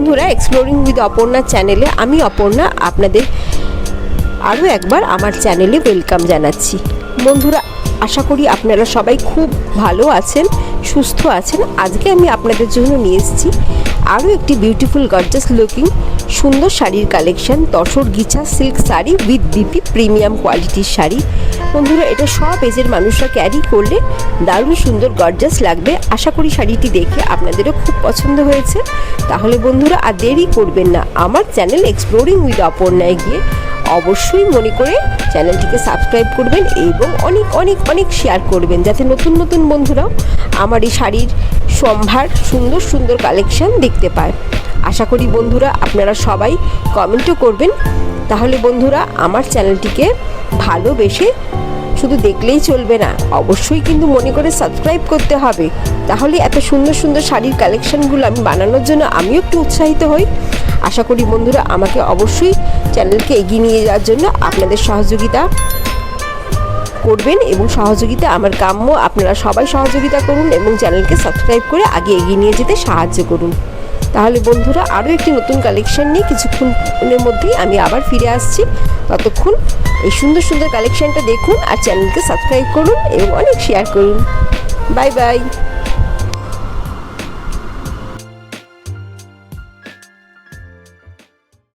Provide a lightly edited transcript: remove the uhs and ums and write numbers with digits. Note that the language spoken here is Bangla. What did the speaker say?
বন্ধুরা, এক্সপ্লোরিং উইথ অপর্ণা চ্যানেলে আমি অপর্ণা আপনাদের আরও একবার আমার চ্যানেলে ওয়েলকাম জানাচ্ছি। বন্ধুরা, আশা করি আপনারা সবাই খুব ভালো আছেন, সুস্থ আছেন। আজকে আমি আপনাদের জন্য নিয়ে এসেছি আরও একটি বিউটিফুল গর্জাস লুকিং সুন্দর শাড়ির collection. Tussar ghicha silk sari with BP premium কোয়ালিটির শাড়ি। বন্ধুরা, এটা সব এজের মানুষরা ক্যারি করলে দারুণ সুন্দর গর্জাস লাগবে। আশা করি শাড়িটি দেখে আপনাদেরও খুব পছন্দ হয়েছে। তাহলে বন্ধুরা, আর দেরি করবেন না, আমার চ্যানেল এক্সপ্লোরিং উইথ অপর্ণায় গিয়ে অবশ্যই মনে করে চ্যানেলটিকে সাবস্ক্রাইব করবেন এবং অনেক অনেক অনেক শেয়ার করবেন, যাতে নতুন নতুন বন্ধুরাও আমার এই শাড়ির সম্ভার সুন্দর সুন্দর কালেকশন দেখতে পায়। আশা করি বন্ধুরা আপনারা সবাই কমেন্টও করবেন। তাহলে বন্ধুরা, আমার চ্যানেলটিকে ভালোবেসে শুধু দেখলেই চলবে না, অবশ্যই কিন্তু মনে করে সাবস্ক্রাইব করতে হবে। তাহলে এত সুন্দর সুন্দর শাড়ির কালেকশনগুলো আমি বানানোর জন্য আমিও একটু উৎসাহিত হই। আশা করি বন্ধুরা আমাকে অবশ্যই চ্যানেলকে এগিয়ে নিয়ে যাওয়ার জন্য আপনাদের সহযোগিতা করবেন এবং সহযোগিতা আমার কাম্য। আপনারা সবাই সহযোগিতা করুন এবং চ্যানেলকে সাবস্ক্রাইব করে আগে এগিয়ে নিয়ে যেতে সাহায্য করুন। তাহলে বন্ধুরা, আরও একটি নতুন কালেকশন নিয়ে কিছুক্ষণের মধ্যেই আমি আবার ফিরে আসছি। ততক্ষণ এই সুন্দর সুন্দর কালেকশনটা দেখুন আর চ্যানেলকে সাবস্ক্রাইব করুন এবং অনেক শেয়ার করুন। Bye bye.